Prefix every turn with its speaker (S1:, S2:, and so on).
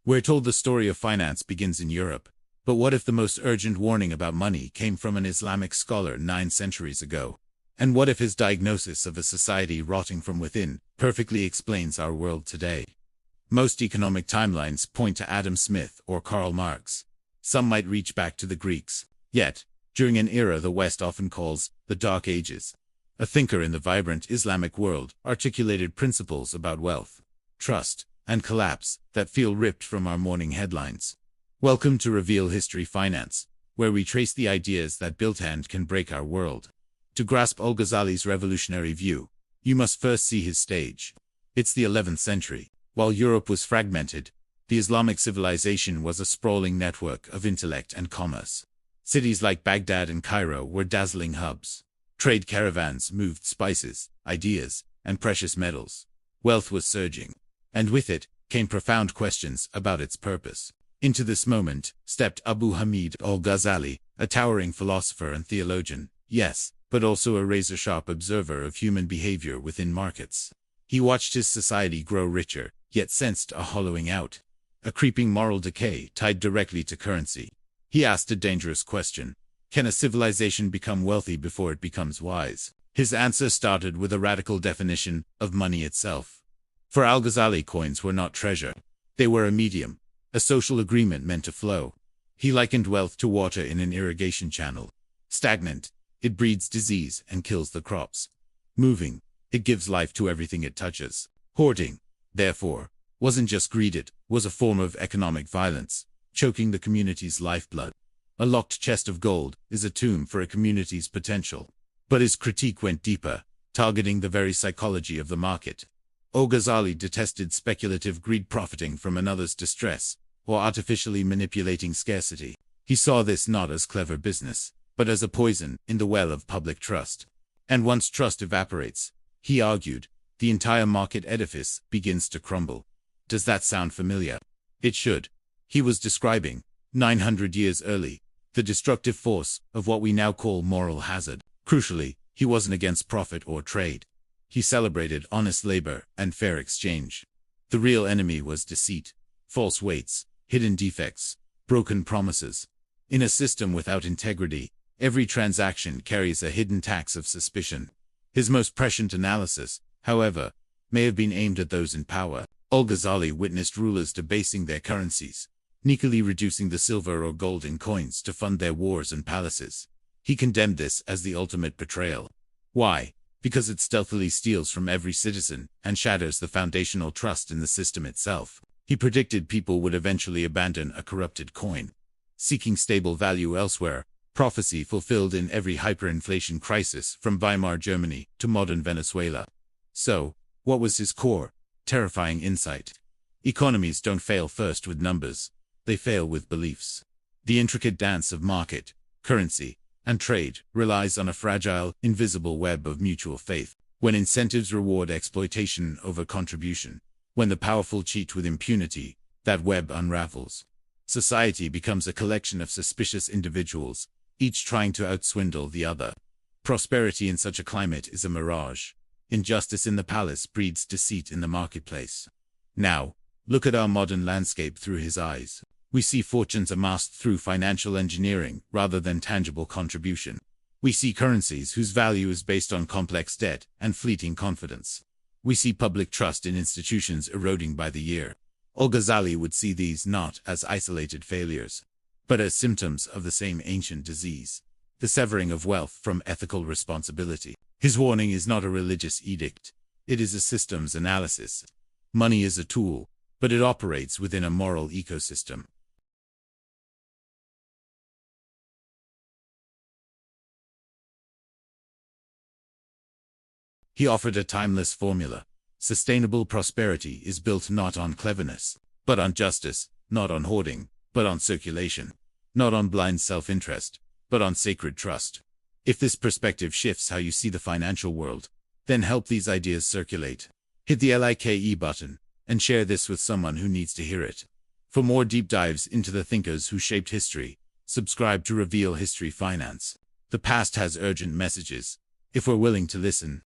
S1: We're told the story of finance begins in Europe. But what if the most urgent warning about money came from an Islamic scholar 9 centuries ago? And what if his diagnosis of a society rotting from within perfectly explains our world today? Most economic timelines point to Adam Smith or Karl Marx. Some might reach back to the Greeks. Yet, during an era the West often calls the Dark Ages, a thinker in the vibrant Islamic world articulated principles about wealth, trust, and collapse that feel ripped from our morning headlines. Welcome to Reveal History Finance, where we trace the ideas that built and can break our world. To grasp Al-Ghazali's revolutionary view, you must first see his stage. It's the 11th century. While Europe was fragmented, the Islamic civilization was a sprawling network of intellect and commerce. Cities like Baghdad and Cairo were dazzling hubs. Trade caravans moved spices, ideas, and precious metals. Wealth was surging, and with it came profound questions about its purpose. Into this moment stepped Abu Hamid al-Ghazali, a towering philosopher and theologian, yes, but also a razor-sharp observer of human behavior within markets. He watched his society grow richer, yet sensed a hollowing out, a creeping moral decay tied directly to currency. He asked a dangerous question: can a civilization become wealthy before it becomes wise? His answer started with a radical definition of money itself. For Al-Ghazali, coins were not treasure. They were a medium, a social agreement meant to flow. He likened wealth to water in an irrigation channel. Stagnant, it breeds disease and kills the crops. Moving, it gives life to everything it touches. Hoarding, therefore, wasn't just greed, it was a form of economic violence, choking the community's lifeblood. A locked chest of gold is a tomb for a community's potential. But his critique went deeper, targeting the very psychology of the market. Al-Ghazali detested speculative greed, profiting from another's distress, or artificially manipulating scarcity. He saw this not as clever business, but as a poison in the well of public trust. And once trust evaporates, he argued, the entire market edifice begins to crumble. Does that sound familiar? It should. He was describing, 900 years early, the destructive force of what we now call moral hazard. Crucially, he wasn't against profit or trade. He celebrated honest labor and fair exchange. The real enemy was deceit, false weights, hidden defects, broken promises. In a system without integrity, every transaction carries a hidden tax of suspicion. His most prescient analysis, however, may have been aimed at those in power. Al-Ghazali witnessed rulers debasing their currencies, sneakily reducing the silver or gold in coins to fund their wars and palaces. He condemned this as the ultimate betrayal. Why? Because it stealthily steals from every citizen and shatters the foundational trust in the system itself. He predicted people would eventually abandon a corrupted coin, seeking stable value elsewhere, prophecy fulfilled in every hyperinflation crisis from Weimar Germany to modern Venezuela. So, what was his core, terrifying insight? Economies don't fail first with numbers, they fail with beliefs. The intricate dance of market, currency, and trade relies on a fragile, invisible web of mutual faith. When incentives reward exploitation over contribution, when the powerful cheat with impunity, that web unravels. Society becomes a collection of suspicious individuals, each trying to outswindle the other. Prosperity in such a climate is a mirage. Injustice in the palace breeds deceit in the marketplace. Now, look at our modern landscape through his eyes. We see fortunes amassed through financial engineering rather than tangible contribution. We see currencies whose value is based on complex debt and fleeting confidence. We see public trust in institutions eroding by the year. Al-Ghazali would see these not as isolated failures, but as symptoms of the same ancient disease, the severing of wealth from ethical responsibility. His warning is not a religious edict. It is a systems analysis. Money is a tool, but it operates within a moral ecosystem. He offered a timeless formula. Sustainable prosperity is built not on cleverness, but on justice, not on hoarding, but on circulation, not on blind self-interest, but on sacred trust. If this perspective shifts how you see the financial world, then help these ideas circulate. Hit the like button and share this with someone who needs to hear it. For more deep dives into the thinkers who shaped history, subscribe to Reveal History Finance. The past has urgent messages, if we're willing to listen.